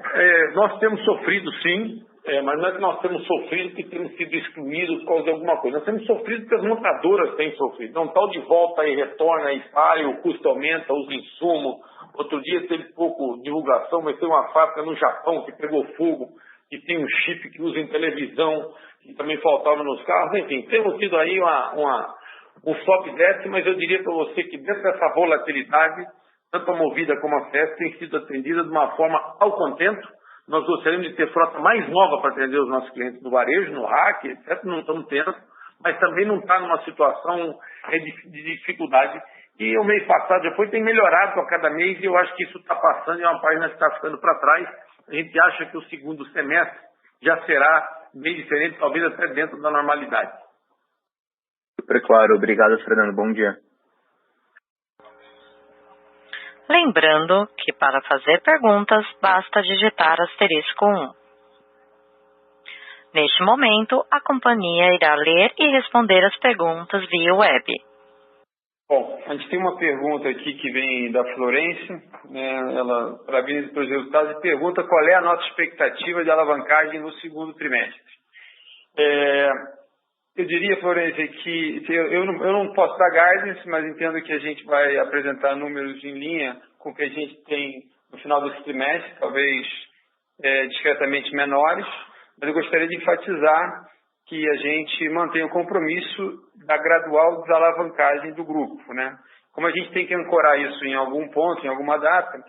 nós temos sofrido sim, mas não é que nós temos sofrido que temos sido excluídos por causa de alguma coisa. Nós temos sofrido porque as montadoras têm sofrido. Então, tal de volta e retorna e sai, o custo aumenta, os insumos. Outro dia teve pouco divulgação, mas tem uma fábrica no Japão que pegou fogo, que tem um chip que usa em televisão, que também faltava nos carros. Enfim, temos tido aí um sobe e desce, mas eu diria para você que dentro dessa volatilidade, tanto a Movida como a FES tem sido atendida de uma forma ao contento. Nós gostaríamos de ter frota mais nova para atender os nossos clientes no varejo, no RAC, etc. Não estamos tendo, mas também não está numa situação de dificuldade. E o mês passado já tem melhorado a cada mês e eu acho que isso está passando e é uma página que está ficando para trás. A gente acha que o segundo semestre já será bem diferente, talvez até dentro da normalidade. Super claro. Obrigado, Fernando. Bom dia. Lembrando que para fazer perguntas, basta digitar *1. Neste momento, a companhia irá ler e responder as perguntas via web. Bom, a gente tem uma pergunta aqui que vem da Florência, né? Ela parabéns pelos resultados e pergunta qual é a nossa expectativa de alavancagem no segundo trimestre. Eu diria, Florência, que eu não posso dar guidance, mas entendo que a gente vai apresentar números em linha com o que a gente tem no final desse trimestre, talvez discretamente menores, mas eu gostaria de enfatizar que a gente mantém o compromisso da gradual desalavancagem do grupo, né? Como a gente tem que ancorar isso em algum ponto, em alguma data,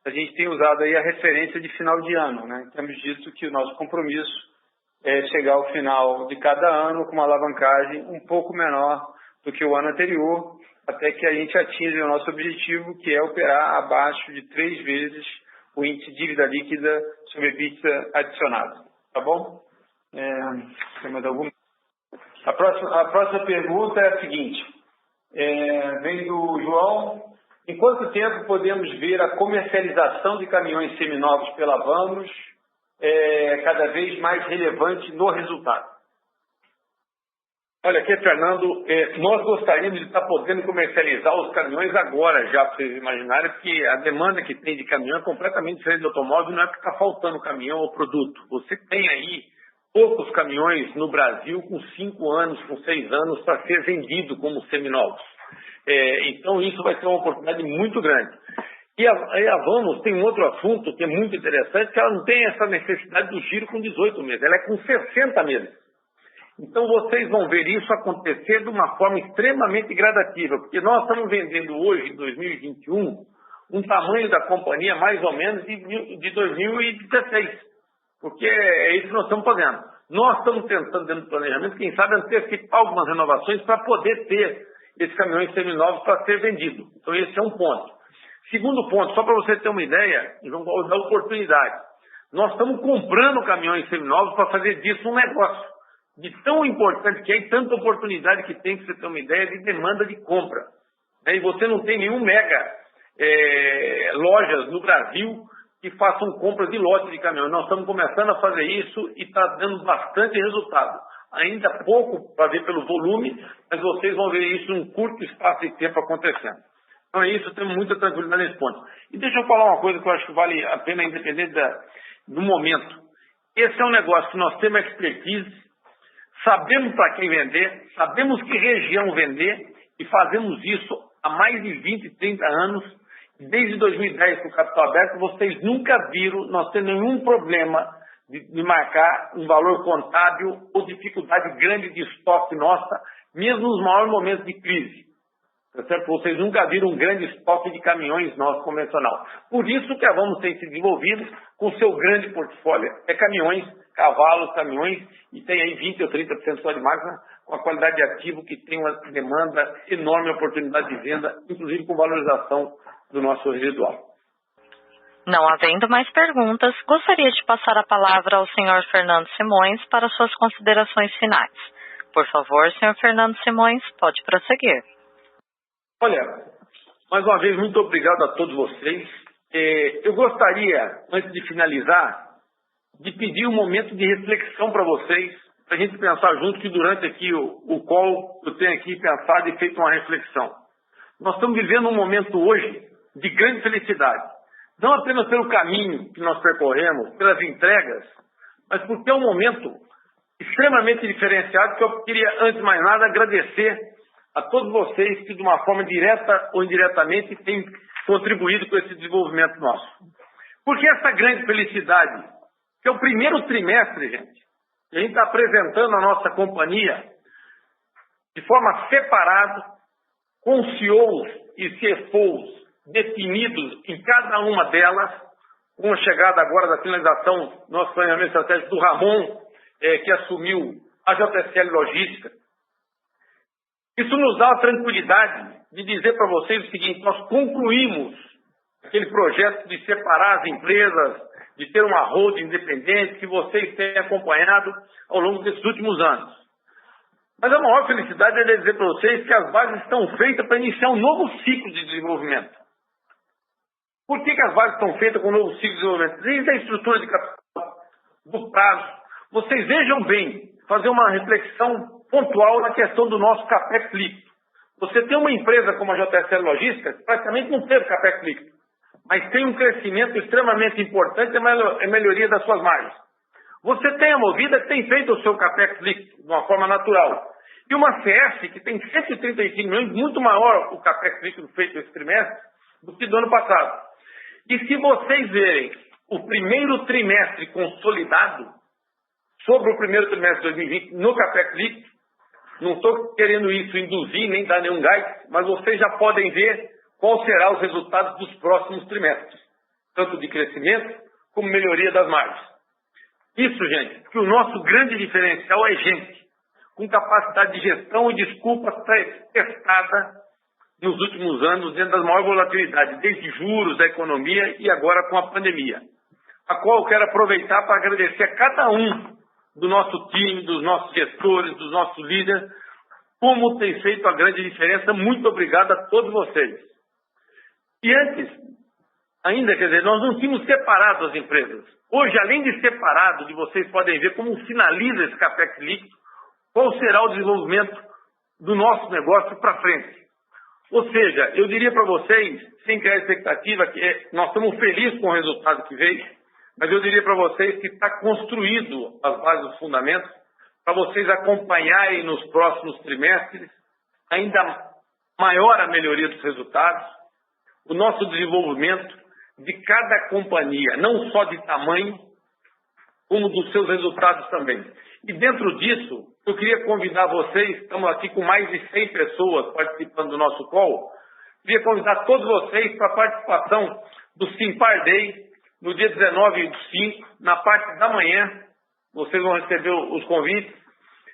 a gente tem usado aí a referência de final de ano, né? Temos dito que o nosso compromisso é chegar ao final de cada ano com uma alavancagem um pouco menor do que o ano anterior, até que a gente atinja o nosso objetivo, que é operar abaixo de 3 vezes o índice de dívida líquida sobre EBITDA adicionado. Tá bom? Tem mais alguma? A próxima pergunta é a seguinte. Vem do João. Em quanto tempo podemos ver a comercialização de caminhões seminovos pela Vamos cada vez mais relevante no resultado? Olha, aqui, Fernando, nós gostaríamos de estar podendo comercializar os caminhões agora, já para vocês imaginarem, porque a demanda que tem de caminhão é completamente diferente do automóvel, não é porque está faltando caminhão ou produto. Você tem aí poucos caminhões no Brasil com 5 anos, com 6 anos para ser vendido como seminovos. Então isso vai ser uma oportunidade muito grande. E a Vamos tem um outro assunto que é muito interessante, que ela não tem essa necessidade do giro com 18 meses, ela é com 60 meses. Então vocês vão ver isso acontecer de uma forma extremamente gradativa, porque nós estamos vendendo hoje, em 2021, um tamanho da companhia mais ou menos de 2016, porque é isso que nós estamos fazendo. Nós estamos tentando, dentro do planejamento, quem sabe antecipar algumas renovações para poder ter esses caminhões seminovos para ser vendido. Então esse é um ponto. Segundo ponto, só para você ter uma ideia, da oportunidade. Nós estamos comprando caminhões seminovos para fazer disso um negócio. De tão importante que é e tanta oportunidade que tem, que você ter uma ideia de demanda de compra. E você não tem nenhum mega lojas no Brasil que façam compra de lote de caminhão. Nós estamos começando a fazer isso e está dando bastante resultado. Ainda pouco para ver pelo volume, mas vocês vão ver isso em um curto espaço de tempo acontecendo. Então é isso, temos muita tranquilidade nesse ponto. E deixa eu falar uma coisa que eu acho que vale a pena, independente do momento. Esse é um negócio que nós temos expertise, sabemos para quem vender, sabemos que região vender e fazemos isso há mais de 20, 30 anos. Desde 2010 com o capital aberto, vocês nunca viram nós ter nenhum problema de marcar um valor contábil ou dificuldade grande de estoque nossa, mesmo nos maiores momentos de crise. tá certo? Vocês nunca viram um grande estoque de caminhões nosso convencional. Por isso que a Vamos tem se desenvolvido com o seu grande portfólio. É caminhões, cavalos, caminhões, e tem aí 20 ou 30% só de máquina, com a qualidade de ativo que tem uma demanda enorme, oportunidade de venda, inclusive com valorização do nosso residual. Não havendo mais perguntas, gostaria de passar a palavra ao senhor Fernando Simões para suas considerações finais. Por favor, senhor Fernando Simões, pode prosseguir. Olha, mais uma vez, muito obrigado a todos vocês. Eu gostaria, antes de finalizar, de pedir um momento de reflexão para vocês, para a gente pensar junto, que durante aqui o call eu tenho aqui pensado e feito uma reflexão. Nós estamos vivendo um momento hoje de grande felicidade. Não apenas pelo caminho que nós percorremos, pelas entregas, mas porque é um momento extremamente diferenciado que eu queria, antes de mais nada, agradecer a todos vocês que, de uma forma direta ou indiretamente, têm contribuído com esse desenvolvimento nosso. Porque essa grande felicidade, que é o primeiro trimestre, gente, a gente está apresentando a nossa companhia de forma separada, com CEOs e CFOs definidos em cada uma delas, com a chegada agora da finalização do nosso planejamento estratégico do Ramon, que assumiu a JSL Logística. Isso nos dá a tranquilidade de dizer para vocês o seguinte: nós concluímos aquele projeto de separar as empresas, de ter uma holding independente, que vocês têm acompanhado ao longo desses últimos anos. Mas a maior felicidade é dizer para vocês que as bases estão feitas para iniciar um novo ciclo de desenvolvimento. Por que as bases estão feitas com um novo ciclo de desenvolvimento? Desde a estrutura de capital, do prazo. Vocês vejam bem, fazer uma reflexão pontual na questão do nosso CAPEX líquido. Você tem uma empresa como a JSL Logística, que praticamente não teve CAPEX líquido, mas tem um crescimento extremamente importante e a melhoria das suas margens. Você tem a Movida, que tem feito o seu CAPEX líquido de uma forma natural. E uma CS, que tem 135 milhões, muito maior o CAPEX líquido feito esse trimestre do que do ano passado. E se vocês verem o primeiro trimestre consolidado sobre o primeiro trimestre de 2020 no CAPEX líquido, não estou querendo isso induzir nem dar nenhum gás, mas vocês já podem ver quais serão os resultados dos próximos trimestres, tanto de crescimento como melhoria das margens. Isso, gente, porque o nosso grande diferencial é gente, com capacidade de gestão e desculpa testada nos últimos anos, dentro das maiores volatilidades, desde juros da economia e agora com a pandemia, a qual eu quero aproveitar para agradecer a cada um do nosso time, dos nossos gestores, dos nossos líderes, como tem feito a grande diferença. Muito obrigado a todos vocês. E antes, ainda, quer dizer, nós não tínhamos separado as empresas. Hoje, além de separado, vocês podem ver como finaliza esse CAPEX líquido, qual será o desenvolvimento do nosso negócio para frente. Ou seja, eu diria para vocês, sem criar expectativa, que nós estamos felizes com o resultado que veio, mas eu diria para vocês que está construído as bases dos fundamentos para vocês acompanharem nos próximos trimestres ainda maior a melhoria dos resultados, o nosso desenvolvimento de cada companhia, não só de tamanho, como dos seus resultados também. E dentro disso, eu queria convidar vocês, estamos aqui com mais de 100 pessoas participando do nosso call, queria convidar todos vocês para a participação do Simpar Day, no dia 19/5, na parte da manhã, vocês vão receber os convites,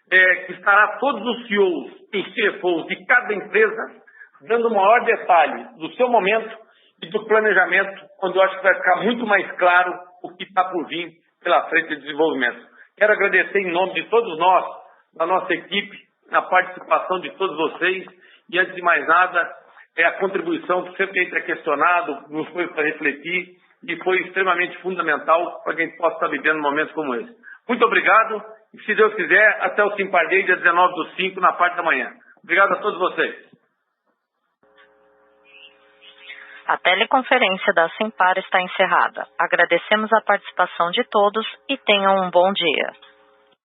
que estará todos os CEOs e CFOs de cada empresa, dando o maior detalhe do seu momento e do planejamento, onde eu acho que vai ficar muito mais claro o que está por vir pela frente de desenvolvimento. Quero agradecer em nome de todos nós, da nossa equipe, a participação de todos vocês, e antes de mais nada, a contribuição que sempre a gente é questionado, nos foi para refletir, e foi extremamente fundamental para que a gente possa estar vivendo momentos como esse. Muito obrigado, e se Deus quiser, até o Simpar Day, dia 19/5, na parte da manhã. Obrigado a todos vocês. A teleconferência da Simpar está encerrada. Agradecemos a participação de todos e tenham um bom dia.